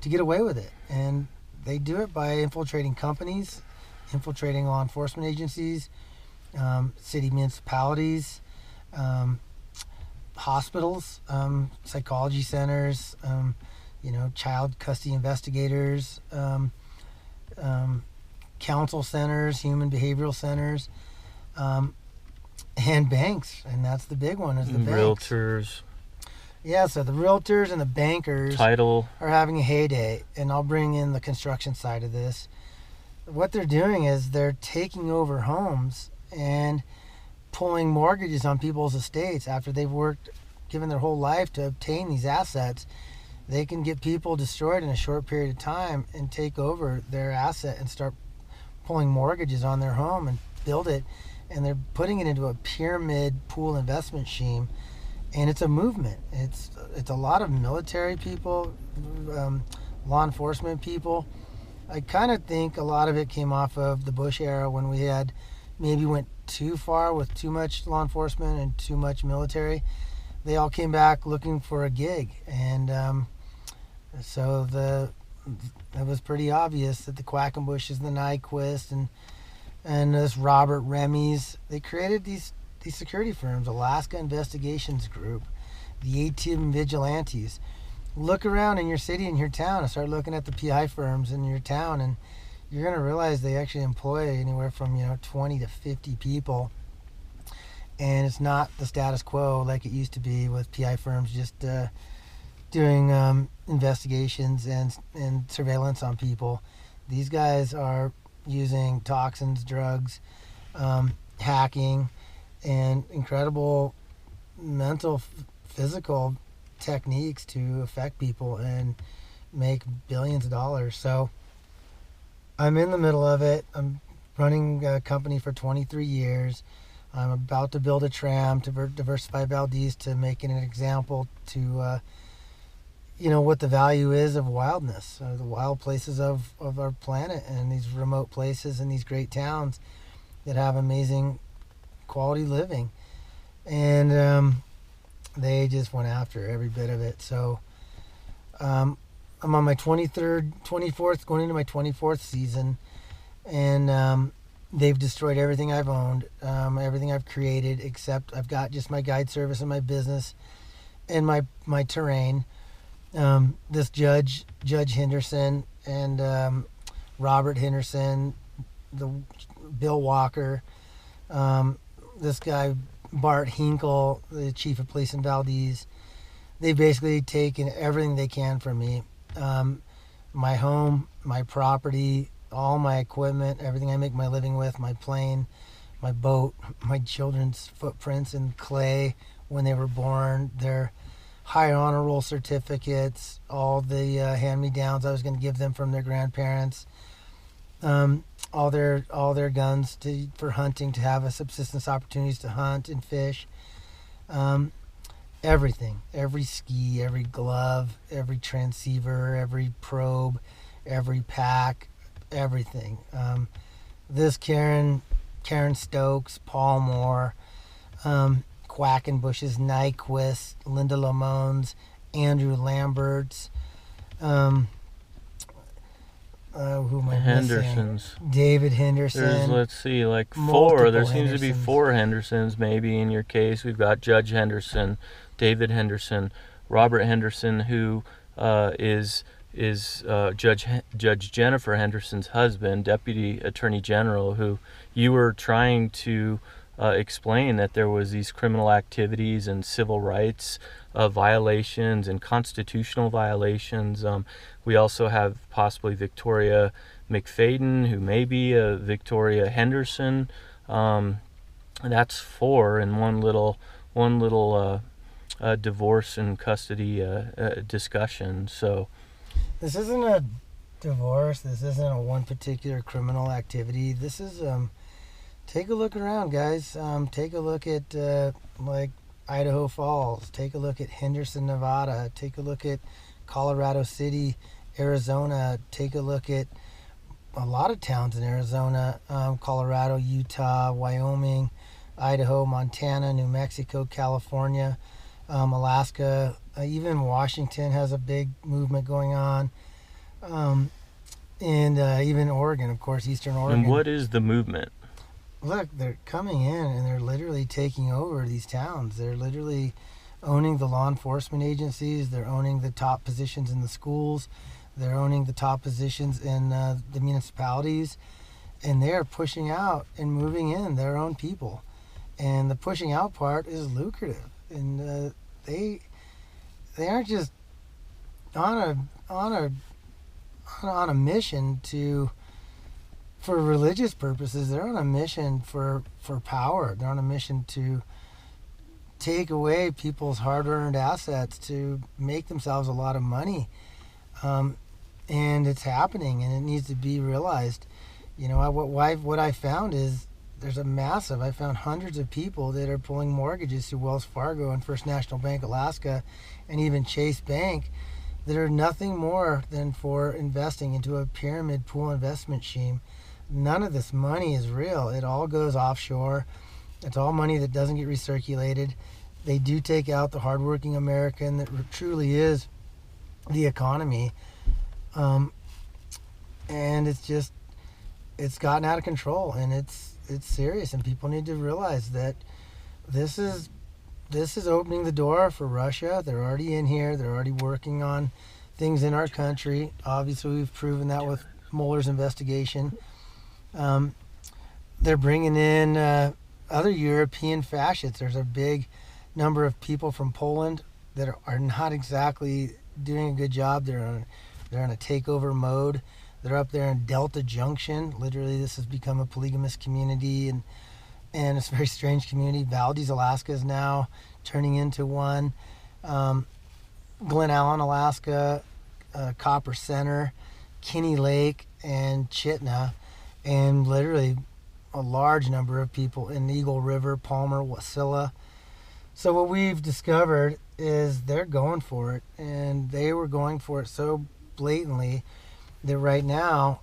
to get away with it. And they do it by infiltrating companies, infiltrating law enforcement agencies, city municipalities, um, hospitals, psychology centers, child custody investigators, um, counsel centers, human behavioral centers, um, and banks. And that's the big one, is the banks. Realtors. Yeah, so the realtors and the bankers Title. are having a heyday, and I'll bring in the construction side of this. What they're doing is they're taking over homes and pulling mortgages on people's estates after they've worked, given their whole life to obtain these assets. They can get people destroyed in a short period of time and take over their asset and start pulling mortgages on their home and build it. And they're putting it into a pyramid pool investment scheme. And it's a movement. It's a lot of military people, law enforcement people. I kind of think a lot of it came off of the Bush era, when we had maybe went too far with too much law enforcement and too much military. They all came back looking for a gig, and so it was pretty obvious that the Quackenbushes, the Nyquist, and this Robert Remy's, they created these security firms, Alaska Investigations Group, the ATM Vigilantes. Look around in your city and your town and start looking at the PI firms in your town, and you're going to realize they actually employ anywhere from 20 to 50 people. And it's not the status quo like it used to be with PI firms just doing investigations and surveillance on people. These guys are using toxins, drugs, hacking, and incredible mental, physical techniques to affect people and make billions of dollars. So I'm in the middle of it. I'm running a company for 23 years. I'm about to build a tram to diversify Valdez, to make it an example to what the value is of wildness, the wild places of our planet, and these remote places and these great towns that have amazing quality living. And they just went after every bit of it. So I'm on my 24th, going into my 24th season, and they've destroyed everything I've owned, everything I've created, except I've got just my guide service and my business and my terrain. This Judge Henderson and Robert Henderson, the Bill Walker, this guy Bart Hinkle, the chief of police in Valdez, they've basically taken everything they can from me. My home, my property, all my equipment, everything I make my living with, my plane, my boat, my children's footprints in clay when they were born, their high honor roll certificates, all the hand-me-downs I was going to give them from their grandparents, all their guns for hunting, to have a subsistence opportunities to hunt and fish, everything, every ski, every glove, every transceiver, every probe, every pack, everything. This Karen Stokes, Paul Moore, Quackenbush's, Nyquist, Linda Lamone's, Andrew Lambert's, who am I Henderson's. missing? David Henderson. There's, let's see, like Multiple four. There seems to be Hendersons. 4 Hendersons, maybe, in your case. We've got Judge Henderson, David Henderson, Robert Henderson, who is Judge Jennifer Henderson's husband, Deputy Attorney General, who you were trying to explain that there was these criminal activities and civil rights violations and constitutional violations. We also have possibly Victoria McFadden, who may be Victoria Henderson. That's 4 in one little divorce and custody discussion. So This isn't a divorce. This isn't a one particular criminal activity. This is take a look around, guys. Take a look at like Idaho Falls. Take a look at Henderson, Nevada. Take a look at Colorado City, Arizona. Take a look at a lot of towns in Arizona, Colorado, Utah, Wyoming, Idaho, Montana, New Mexico, California, Alaska, even Washington has a big movement going on. and even Oregon, of course, Eastern Oregon. And what is the movement? Look, they're coming in and they're literally taking over these towns. They're literally owning the law enforcement agencies. They're owning the top positions in the schools. They're owning the top positions in the municipalities. And they're pushing out and moving in their own people. And the pushing out part is lucrative. And they aren't just on a mission for religious purposes. They're on a mission for power. They're on a mission to take away people's hard-earned assets to make themselves a lot of money. And it's happening, and it needs to be realized. You know, what I found is I found hundreds of people that are pulling mortgages through Wells Fargo and First National Bank Alaska and even Chase Bank that are nothing more than for investing into a pyramid pool investment scheme. None of this money is real. It all goes offshore. It's all money that doesn't get recirculated. They do take out the hardworking American that truly is the economy. And it's gotten out of control, and it's serious, and people need to realize that this is opening the door for Russia. They're already in here. They're already working on things in our country. Obviously, we've proven that with Mueller's investigation. They're bringing in other European fascists. There's a big number of people from Poland that are not exactly doing a good job. They're in a takeover mode. They're up there in Delta Junction. Literally, this has become a polygamous community, and it's a very strange community. Valdez, Alaska is now turning into one. Glen Allen, Alaska, Copper Center, Kinney Lake, and Chitna, and literally a large number of people in Eagle River, Palmer, Wasilla. So what we've discovered is they're going for it, and they were going for it so blatantly that right now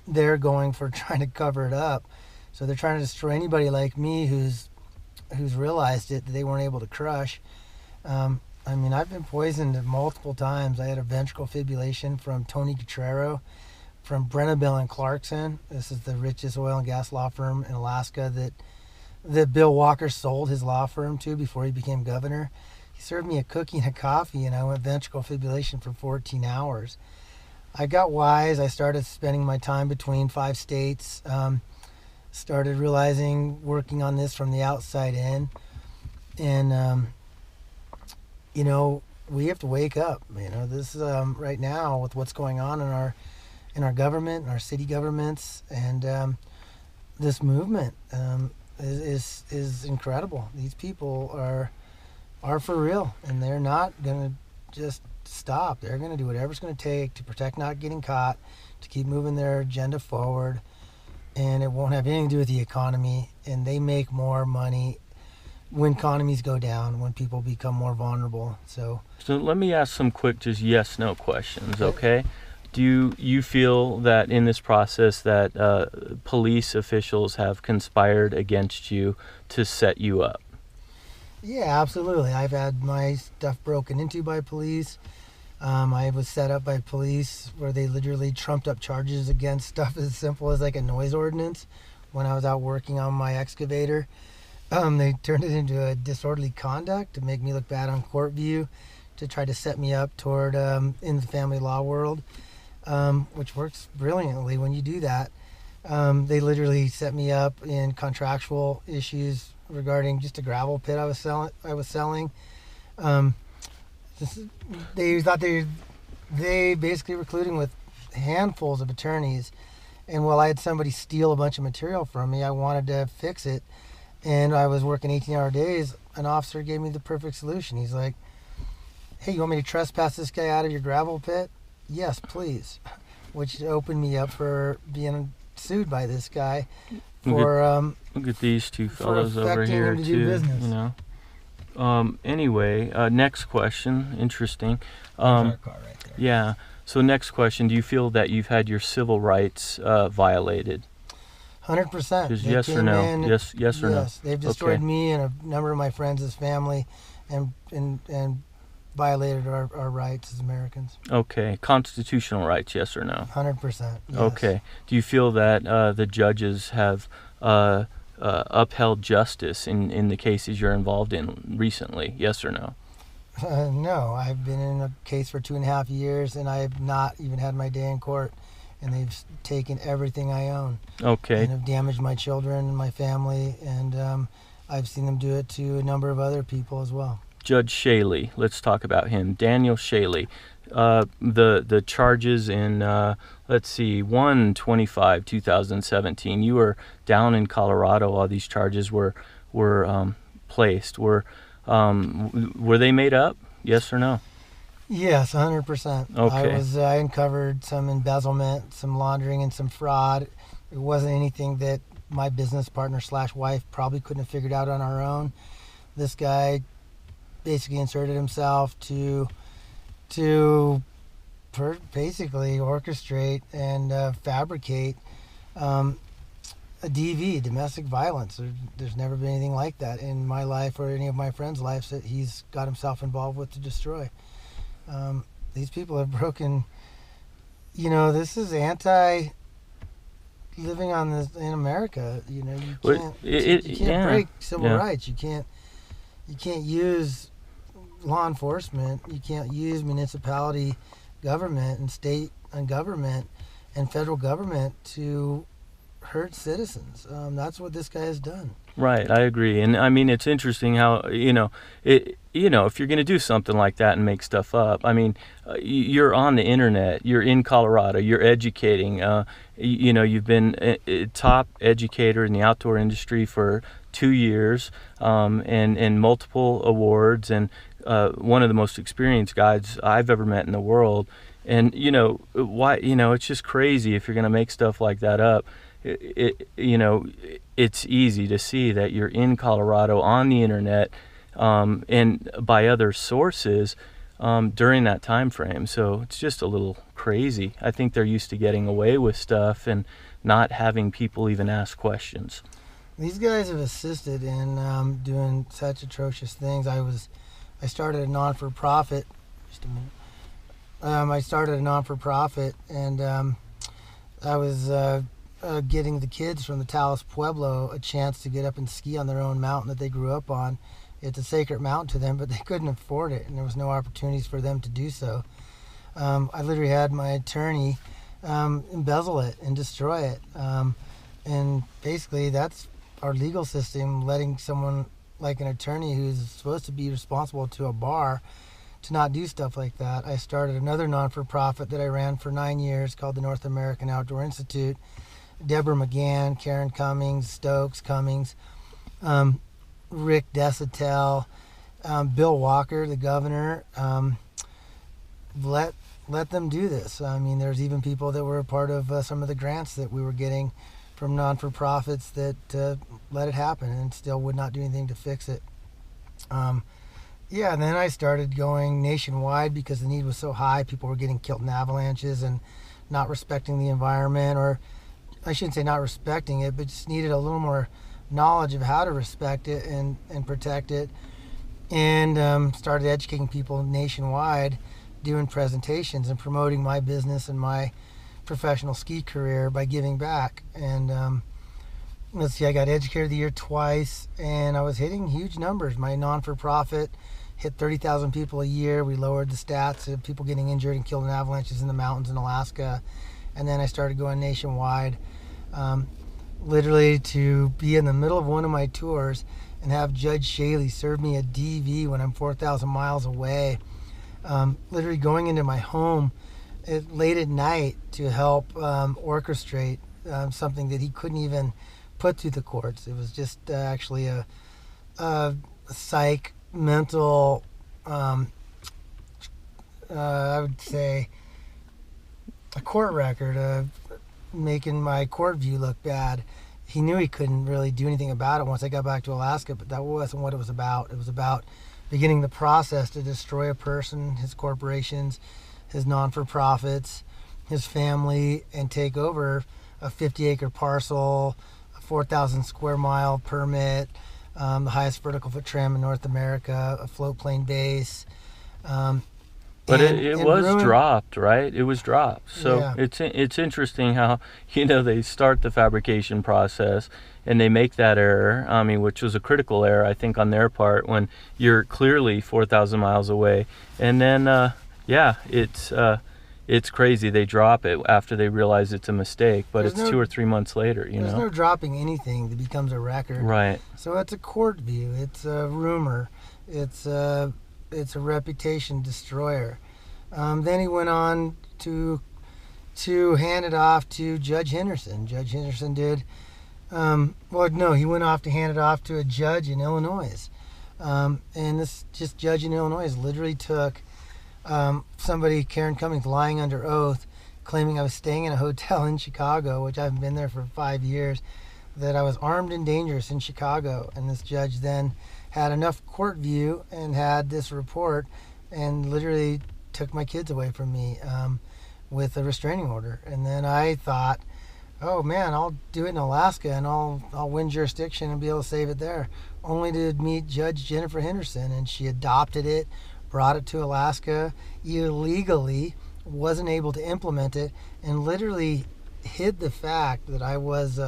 they're going for trying to cover it up. So they're trying to destroy anybody like me who's realized it that they weren't able to crush. I mean, I've been poisoned multiple times. I had a ventricular fibrillation from Tony Cutrero from Brennabell and Clarkson. This is the richest oil and gas law firm in Alaska that Bill Walker sold his law firm to before he became governor. He served me a cookie and a coffee, and I went ventricular fibrillation for 14 hours. I got wise. I started spending my time between 5 states. Started realizing, working on this from the outside in. And, you know, we have to wake up. You know, this right now with what's going on in our government, in our city governments, and this movement is incredible. These people are for real, and they're not going to just stop. They're going to do whatever it's going to take to protect not getting caught, to keep moving their agenda forward, and it won't have anything to do with the economy. And they make more money when economies go down, when people become more vulnerable. So let me ask some quick just yes/no questions, okay? Do you feel that in this process that police officials have conspired against you to set you up? Yeah, absolutely. I've had my stuff broken into by police. I was set up by police where they literally trumped up charges against stuff as simple as like a noise ordinance when I was out working on my excavator. They turned it into a disorderly conduct to make me look bad on court view, to try to set me up toward in the family law world, which works brilliantly when you do that. They literally set me up in contractual issues regarding just a gravel pit I was selling. They thought they basically were colluding with handfuls of attorneys, and while I had somebody steal a bunch of material from me, I wanted to fix it, and I was working 18-hour days. An officer gave me the perfect solution. He's like, "Hey, you want me to trespass this guy out of your gravel pit?" "Yes, please," which opened me up for being sued by this guy for look at these two fellows over here him to too. do business. You know. Anyway, next question. Interesting. There's our car right there. Yeah. So next question: do you feel that you've had your civil rights violated? 100%. Just yes or no? Yes or no? Yes, they've destroyed me and a number of my friends' family, and violated our rights as Americans. Okay, constitutional rights, yes or no? 100%. Yes. Okay. Do you feel that the judges have upheld justice in the cases you're involved in recently, yes or no? No, I've been in a case for 2.5 years, and I have not even had my day in court. And they've taken everything I own. Okay. And have damaged my children and my family, and I've seen them do it to a number of other people as well. Judge Shaley, let's talk about him. Daniel Shaley. The charges in, let's see, 1/25/2017. You were down in Colorado while these charges were placed. Were they made up? Yes or no? Yes, 100%. Okay. I uncovered some embezzlement, some laundering, and some fraud. It wasn't anything that my business partner / wife probably couldn't have figured out on our own. This guy basically inserted himself to basically orchestrate and fabricate a DV, domestic violence. There's never been anything like that in my life or any of my friends' lives that he's got himself involved with to destroy. These people have broken, this is anti living on this in America. You can't break civil rights. You can't use law enforcement. You can't use municipality government and state and government and federal government to hurt citizens. That's what this guy has done. Right, I agree. And I mean, it's interesting how, if you're going to do something like that and make stuff up, I mean, you're on the internet, you're in Colorado, you're educating, you've been a top educator in the outdoor industry for 2 years, and multiple awards, and one of the most experienced guides I've ever met in the world. And, it's just crazy if you're going to make stuff like that up. It's easy to see that you're in Colorado on the internet, and by other sources during that time frame. So it's just a little crazy. I think they're used to getting away with stuff and not having people even ask questions. These guys have assisted in doing such atrocious things. I started a non-for-profit. Just a minute. I started a non-for-profit, and I was getting the kids from the Taos Pueblo a chance to get up and ski on their own mountain that they grew up on. It's a sacred mountain to them, but they couldn't afford it, and there was no opportunities for them to do so. I literally had my attorney embezzle it and destroy it. And basically that's our legal system, letting someone like an attorney who's supposed to be responsible to a bar to not do stuff like that. I started another non-for-profit that I ran for 9 years called the North American Outdoor Institute. Deborah McGann, Karen Cummings, Cummings, Rick Desatel, Bill Walker, the governor, let them do this. I mean, there's even people that were a part of some of the grants that we were getting from non-for-profits that let it happen and still would not do anything to fix it. And then I started going nationwide because the need was so high. People were getting killed in avalanches and not respecting the environment, or I shouldn't say not respecting it, but just needed a little more knowledge of how to respect it and protect it. And started educating people nationwide, doing presentations and promoting my business and my professional ski career by giving back. And I got Educator of the Year twice, and I was hitting huge numbers. My non-for-profit hit 30,000 people a year. We lowered the stats of people getting injured and killed in avalanches in the mountains in Alaska. And then I started going nationwide, literally to be in the middle of one of my tours and have Judge Shaley serve me a DV when I'm 4,000 miles away. Literally going into my home late at night to help orchestrate something that he couldn't even put through the courts. It was just actually a psych, mental, I would say, a court record of making my court view look bad. He knew he couldn't really do anything about it once I got back to Alaska, but that wasn't what it was about. It was about beginning the process to destroy a person, his corporations, his non-for-profits, his family, and take over a 50-acre parcel, a 4,000 square mile permit, the highest vertical foot tram in North America, a float plane base, But and it and was ruined. dropped, right? It was dropped. So Yeah, it's interesting how they start the fabrication process and they make that error. I mean, which was a critical error, I think, on their part when you're clearly 4,000 miles away. And then yeah, it's crazy. They drop it after they realize it's a mistake, but there's it's no 2 or 3 months later. there's no dropping anything that becomes a record. Right. So it's a court view. It's a rumor. It's a reputation destroyer. Then he went on to hand it off to Judge Henderson. Judge Henderson did. Well, no, he went off to hand it off to a judge in Illinois. And this just judge in Illinois literally took somebody, Karen Cummings, lying under oath, claiming I was staying in a hotel in Chicago, which I haven't been there for 5 years, that I was armed and dangerous in Chicago. And this judge then had enough court view and had this report and literally took my kids away from me with a restraining order. And then I thought, oh man, I'll do it in Alaska and I'll win jurisdiction and be able to save it there. Only to meet Judge Jennifer Henderson, and she adopted it, brought it to Alaska illegally, wasn't able to implement it, and literally hid the fact that I was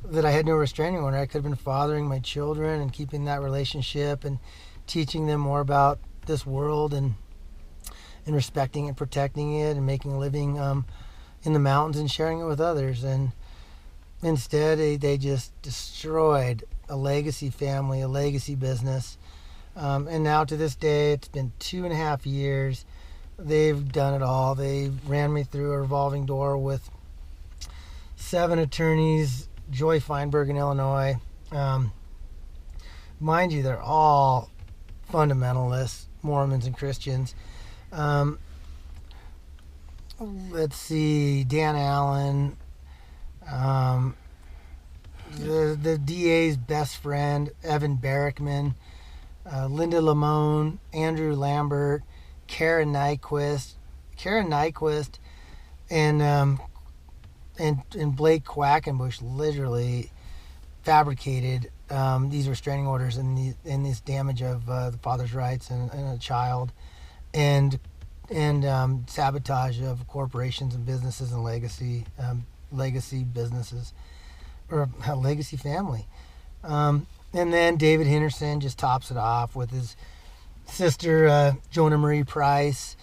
that I had no restraining order. I could have been fathering my children and keeping that relationship and teaching them more about this world and respecting and protecting it and making a living in the mountains and sharing it with others. And instead, they just destroyed a legacy family, a legacy business. And now to this day, it's been 2.5 years. They've done it all. They ran me through a revolving door with 7 attorneys, Joy Feinberg in Illinois. Mind you, they're all fundamentalists, Mormons and Christians. Let's see, Dan Allen, the DA's best friend, Evan Barrickman, Linda Lamone, Andrew Lambert, Karen Nyquist, and Blake Quackenbush literally fabricated these restraining orders and this damage of the father's rights and a child, and sabotage of corporations and businesses and legacy businesses, or a legacy family. And then David Henderson just tops it off with his sister Jonah Marie Price,